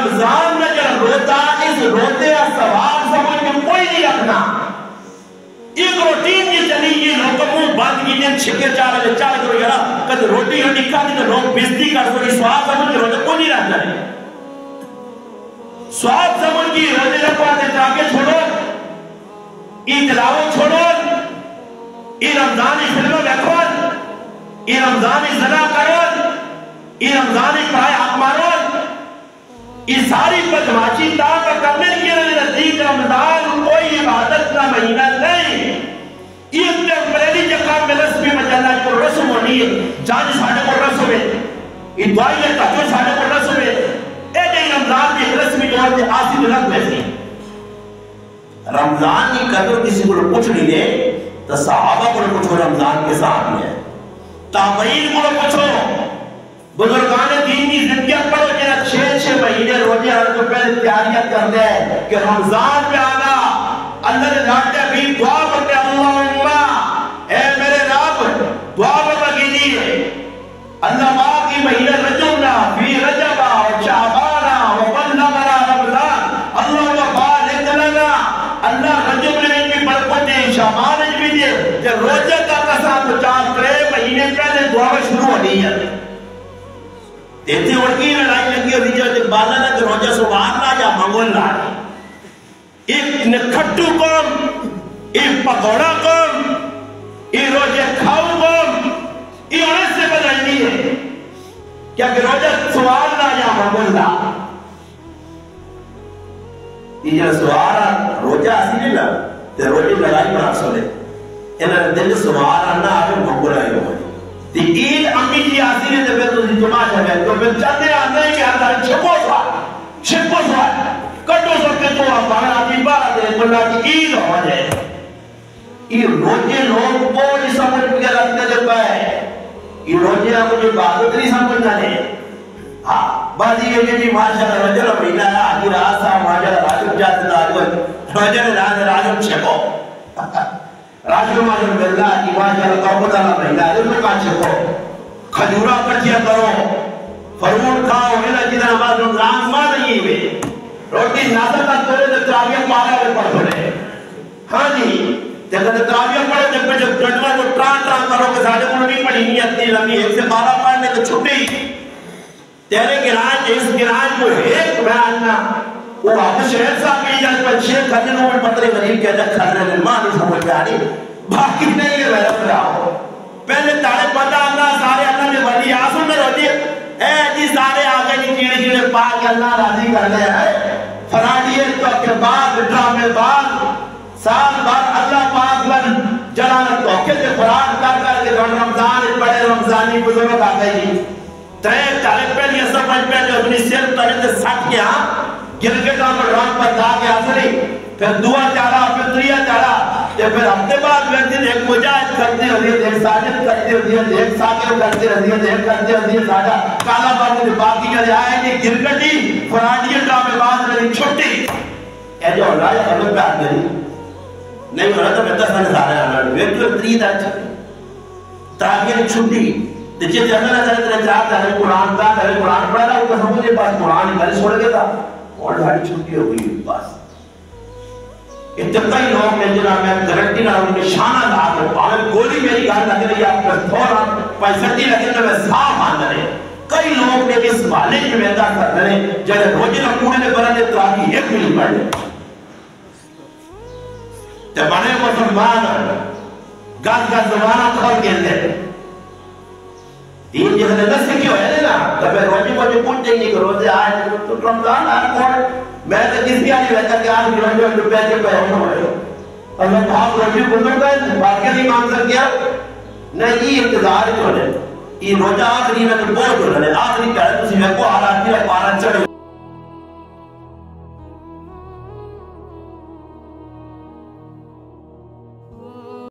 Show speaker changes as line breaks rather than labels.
رمضان میں جب روتا اس روتے کا ثواب سمجھ میں کوئی نہیں رکھنا. ایک روٹین کی چلی یہ لوگوں کو بند کی جن چھکے چار بجے چار کرو یارا کد روٹی ہو نکا دی تو لوگ بزدی کر سو سواب سمجھ کے روتے کو نہیں رکھنا ہے. سواب سمجھ کی روتے رکھو آتے تراکے چھوڑو ای تلاوت چھوڑو ای رمضانی فلموں دیکھو ای رمضانی زنا کرو ای رمضانی پرائے حق مارو ای ساری بدماشی تاکہ کرنے کے نزدیک رمضان کوئی عبادت کا مہینہ نہیں. یہ ٹیمپریری جگہ میں رسمی مجلہ کو رسم ہونی ہے جانی ساڑھے کو رسم ہے یہ دعائی ہے تاکہ ساڑھے کو رسم ہے اے جائے رمضان کی رسمی طور سے آسی دلت میں سے رمضان کی قدر کسی کو کچھ نہیں دے تو صحابہ کو کچھ رمضان کے ساتھ میں ہے تابعین کو پوچھو بزرگان دین کی زندگیاں پڑھو جنہاں 6 مہینے روزے ہر کو پہلے تیاریاں کر دے کہ رمضان میں آنا اللہ نے ڈانٹے بھی دعا کرتے اللہم اے میرے رب دعا کرنے دیئے اللہ باقی مہینہ رجبنا فی رجبہ و شعبانا و بلغنا رمضان اللہ بارک لنا اللہ رجب نے بھی برکت دے شعبان بھی دے کہ روزے کا قسم 4 مہینے پہلے دعا شروع ہونی ہے. دیتے ورکی لڑائی لگی اور رجعت اقبالہ نہ کہ روجہ سبحان اللہ یا منگول لائے ایک نکھٹو قوم ایک پکوڑا قوم ایک روجہ کھاؤ قوم یہ انہیں سے بدلنی ہے کیا کہ روجہ سبحان اللہ یا منگول لائے یہ جو سبحان روجہ اسی نہیں لگا تو روجہ لڑائی بنا سولے انہیں دل سبحان اللہ آگے منگول آئے ہوئے تی عید امی جی آسی نے جب تو جمعہ جگہ تو پھر چاہتے آتے ہیں کہ ہمارا چھپو سوال کٹو سکتے تو ہمارا آتی بارہ دے اللہ کی عید ہو جائے یہ روجے لوگ کوئی سمجھ کے رکھتے جب ہے یہ روجے ہم مجھے بات نہیں سمجھنا ہے ہاں بازی یہ جی ماشاءاللہ رجل مہینہ ہے آگی رات صاحب ماشاءاللہ راجب جاتے داجو رجل راجب چھپو راجو ماجر ملدہ کی ماشاءاللہ قومت اللہ مہینہ ہے دل کا چھپو کھجورہ پچیا کرو فرمون کھاؤ ملا جیدہ نماز رمضان ماں نہیں ہوئے روٹی نازل کا تولے تو تراویہ پارا ہوئے پڑھ سنے ہاں جی جب تراویہ پڑھے جب جب جٹوہ کو ٹران کرو کہ ساڑھے کو نہیں پڑھی نہیں اتنی لمبی ایک سے 12 پڑھنے تو چھٹی تیرے گراج اس گراج کو ایک بیاننا وہ آپ شہر صاحب کی جائے پر شیخ خجنوں میں پترے غریب کے جب کھر رہے ماں نہیں سمجھ جانی باقی نہیں ہے رب رہا ہو پہلے تارے پتہ اللہ سارے اللہ نے بڑی آسوں میں روٹی اے جی سارے آگے جی چیڑے چیڑے پاک اللہ راضی کر لے ہے فرانیے تو کے بعد ڈرامے بعد سال بعد اللہ پاک لن جلالت توقع سے قرآن کر کے رمضان بڑے رمضانی بزرگ آگے جی ترے تارے پہلے یہ سمجھ پہ جو اپنی سیر تارے سے ساتھ کیا گرگٹا پر رام پر دا کے آسری پھر دعا چاڑا پھر تریہ چاڑا پھر ہفتے بعد ویسے ایک مجاہد کرتے ہوئے ایک ساجد کرتے ہوئے ایک ساکر کرتے ہوئے ایک کرتے ہوئے ساجا کالا باقی نے باقی جلے آئے کہ گرگٹی فرانڈی ڈرامے بعد میں چھوٹی اے جو اللہ ہے خبر پہ آتے نہیں ہو رہا تو میں 10 سال سارے آنا ویکٹو ترید آج تاکہ چھوٹی جیسے جنگل ہے ترے چاہتا ہے قرآن کا قرآن پڑھا رہا وہ تو سمجھے پاس قرآن ہی چھوڑ گیا تھا اور بھائی چھوٹی ہو گئی بس اتقائی لوگ نے جنہاں میں گرنٹی نہ ان نشانہ لا کر پاوے گولی میری گھر لگ رہی آپ پر تھوڑا پیسٹی لگے تو میں صاف آن رہے کئی لوگ نے اس والے کی ویدہ کر رہے جنہیں روجی نہ کوڑے نے برنے تراکی ایک ملی پڑھ لے تے بنے مسلمان گاز کا زمانہ کھول کے لے دین جیسے نظر سے کیوں ہے نا جب روزی کو جو پوچھ جائیں گے کہ روزے آئے تو رمضان آئے کون میں تو کس بھی آنی رہتا کہ آج بھی روزے جو پیسے پہ ہونا ہوئے اور میں بھاگ روزی بزرگ ہے باقی نہیں مانگ سکتے نہیں یہ انتظار جو ہے یہ روزہ آخری میں تو بہت ہو رہے آخری کہہ رہے تسی میں کو حالات کی پارا چڑھے